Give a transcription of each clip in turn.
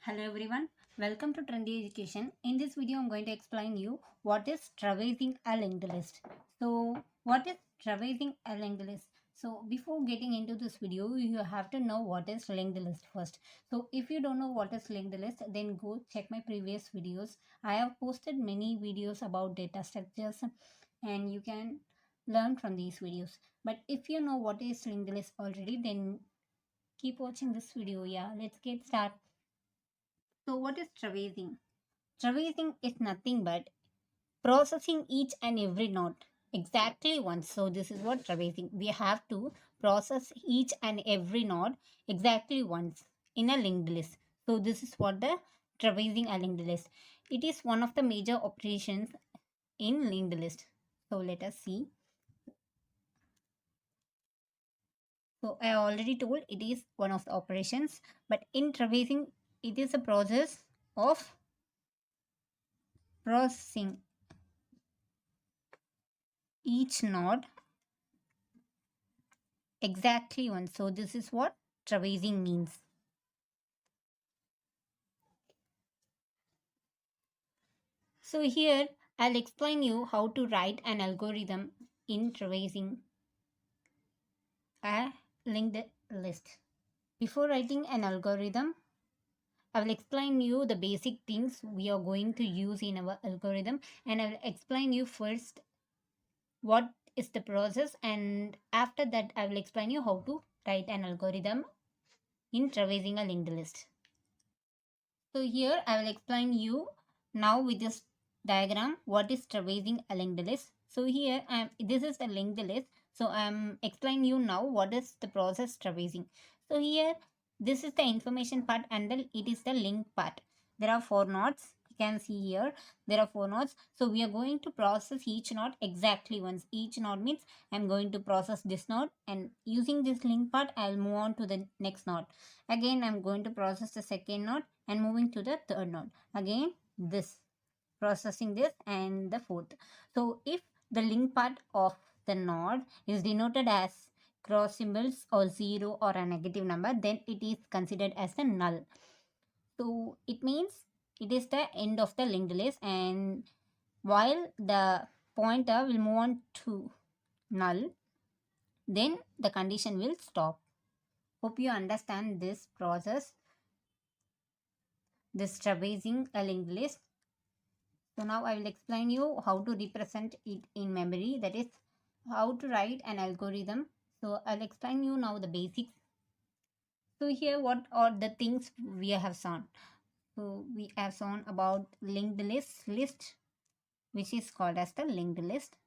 Hello everyone, welcome to Trendy Education. In this video, I'm going to explain you what is traversing a linked list. So, what is traversing a linked list? So, before getting into this video, you have to know what is linked list first. So, if you don't know what is linked list, then go check my previous videos. I have posted many videos about data structures, and you can learn from these videos. But if you know what is linked list already, then keep watching this video. Yeah, let's get started. So, what is traversing? Traversing is nothing but processing each and every node exactly once. So, this is what traversing. We have to process each and every node exactly once in a linked list. So, this is what the traversing a linked list. It is one of the major operations in linked list. So, let us see. So, I already told it is one of the operations, but in traversing, it is a process of processing each node exactly once. So this is what traversing means. So here I'll explain you how to write an algorithm in traversing a linked list. Before writing an algorithm, I will explain you the basic things we are going to use in our algorithm, and I will explain you first what is the process, and after that I will explain you how to write an algorithm in traversing a linked list. So here I will explain you now with this diagram what is traversing a linked list. So here this is the linked list. So I'm explaining you now what is the process traversing. So here this is the information part and it is the link part. There are four nodes. You can see here there are four nodes. So we are going to process each node exactly once. Each node means I'm going to process this node, and using this link part I'll move on to the next node. Again I'm going to process the second node and moving to the third node. Again this, processing this, and the fourth. So if the link part of the node is denoted as cross symbols or 0 or a negative number, then it is considered as a null. So it means it is the end of the linked list, and while the pointer will move on to null, then the condition will stop. Hope you understand this process, this traversing a linked list. So now I will explain you how to represent it in memory, that is how to write an algorithm. So I'll explain you now the basics. So here what are the things we have shown. So we have shown about linked list which is called as the linked list,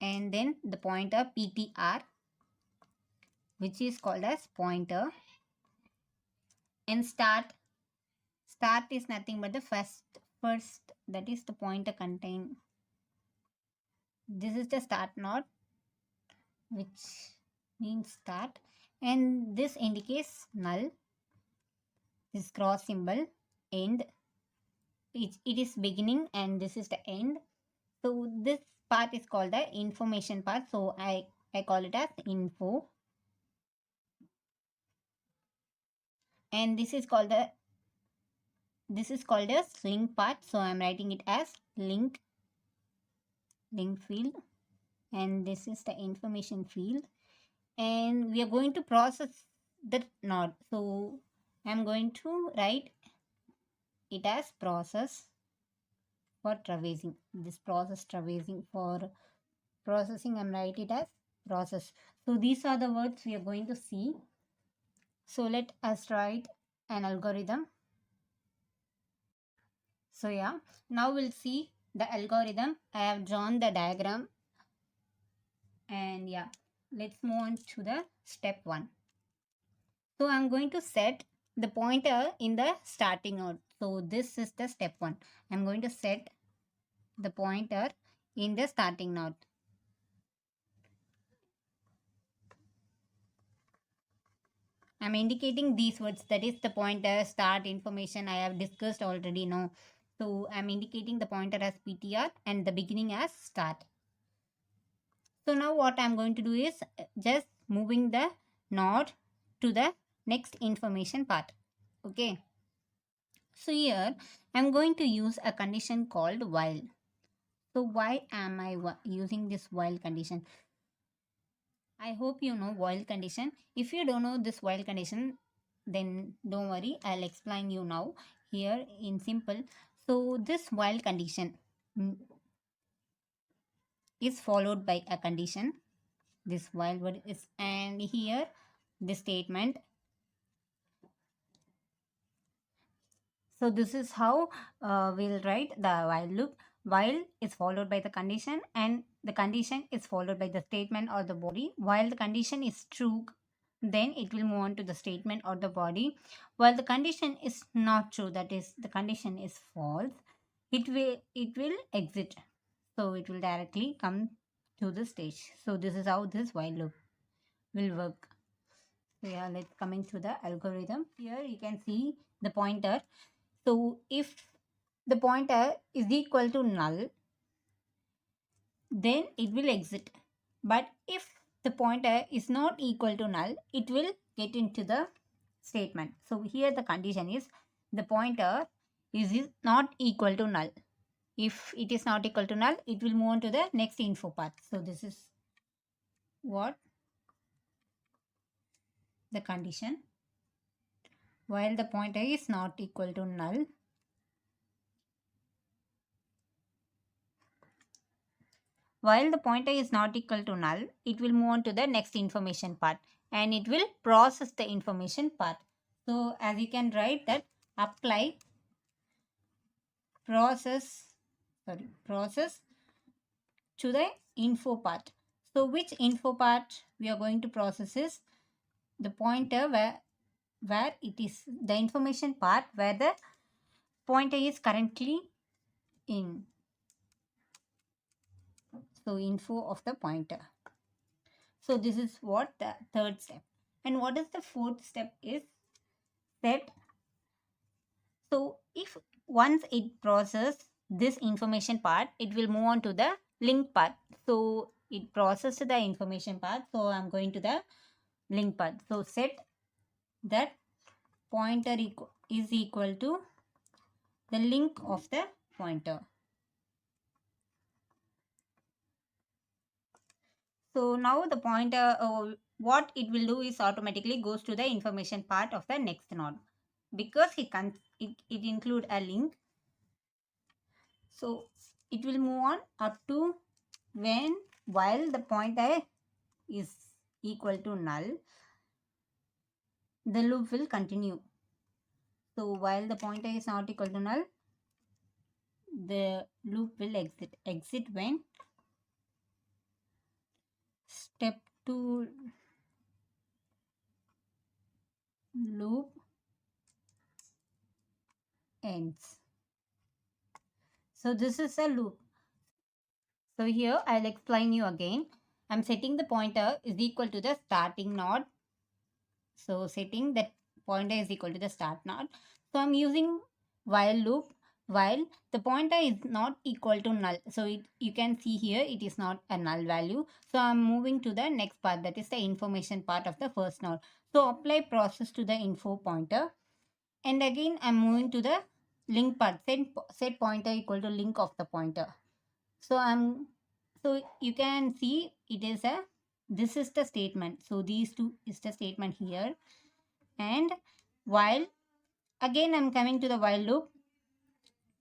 and then the pointer ptr which is called as pointer, and start is nothing but the first, that is the pointer contain. This is the start node which means start, and this indicates null. This cross symbol end, it is beginning, and this is the end. So this part is called the information part, so I call it as info, and this is called as link part, so I'm writing it as link field, and this is the information field, and we are going to process the node. So I'm going to write it as process for traversing. This process traversing for processing, I'm write it as process. So these are the words we are going to see. So let us write an algorithm. So yeah, now we'll see the algorithm. I have drawn the diagram, and yeah, let's move on to the step 1. So I'm going to set the pointer in the starting node. So this is the step 1. I'm going to set the pointer in the starting node. I'm indicating these words, that is the pointer, start, information I have discussed already now. So I'm indicating the pointer as ptr and the beginning as start. So now what I'm going to do is just moving the node to the next information part. Okay, so here I'm going to use a condition called while. So why am I using this while condition? I hope you know while condition. If you don't know this while condition, then don't worry, I'll explain you now here in simple. So this while condition mm, is followed by a condition. This while word is, and here the statement. So this is how we'll write the while loop. While is followed by the condition, and the condition is followed by the statement or the body. While the condition is true, then it will move on to the statement or the body. While the condition is not true, that is the condition is false, it will exit. So it will directly come to the stage. So this is how this while loop will work. So yeah, let's coming to the algorithm. Here you can see the pointer. So if the pointer is equal to null, then it will exit. But if the pointer is not equal to null, it will get into the statement. So here the condition is the pointer is not equal to null. If it is not equal to null, it will move on to the next info path. So this is what the condition. While the pointer is not equal to null, while the pointer is not equal to null, it will move on to the next information part and it will process the information part. So as you can write that apply process to the info part. So which info part we are going to process is the pointer where it is the information part where the pointer is currently in. So info of the pointer. So this is what the third step. And what is the fourth step is set. So if once it processes this information part, it will move on to the link part. So it processed the information part. So I'm going to the link part. So set that pointer is equal to the link of the pointer. So now the pointer, what it will do is automatically goes to the information part of the next node because it include a link. So it will move on up to when while the pointer is equal to null, the loop will continue. So while the pointer is not equal to null, the loop will exit when step 2 loop ends. So this is a loop. So here I'll explain you again. I'm setting the pointer is equal to the starting node. So setting that pointer is equal to the start node. So I'm using while loop while the pointer is not equal to null. So you can see here it is not a null value. So I'm moving to the next part, that is the information part of the first node. So apply process to the info pointer. And again I'm moving to the link part. Set pointer equal to link of the pointer. So you can see it is this is the statement. So these two is the statement here. And while again I'm coming to the while loop,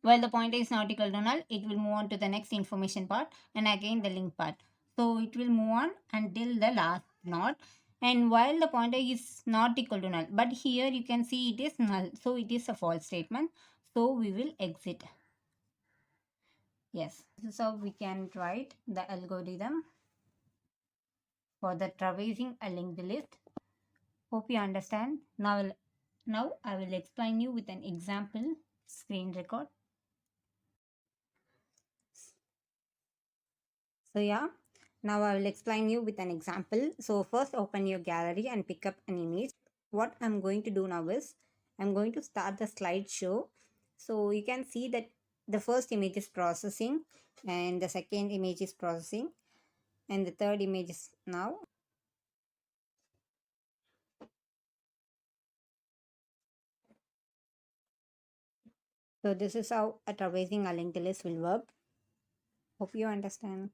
while the pointer is not equal to null, it will move on to the next information part and again the link part. So it will move on until the last node. And while the pointer is not equal to null, but here you can see it is null, so it is a false statement. So we will exit. Yes, this is how we can write the algorithm for the traversing a linked list. Hope you understand. Now I will explain you with an example screen record. So yeah, now I will explain you with an example. So first open your gallery and pick up an image. What I'm going to do now is I'm going to start the slideshow. So you can see that the first image is processing and the second image is processing and the third image is now. So this is how a traversing a linked list will work. Hope you understand.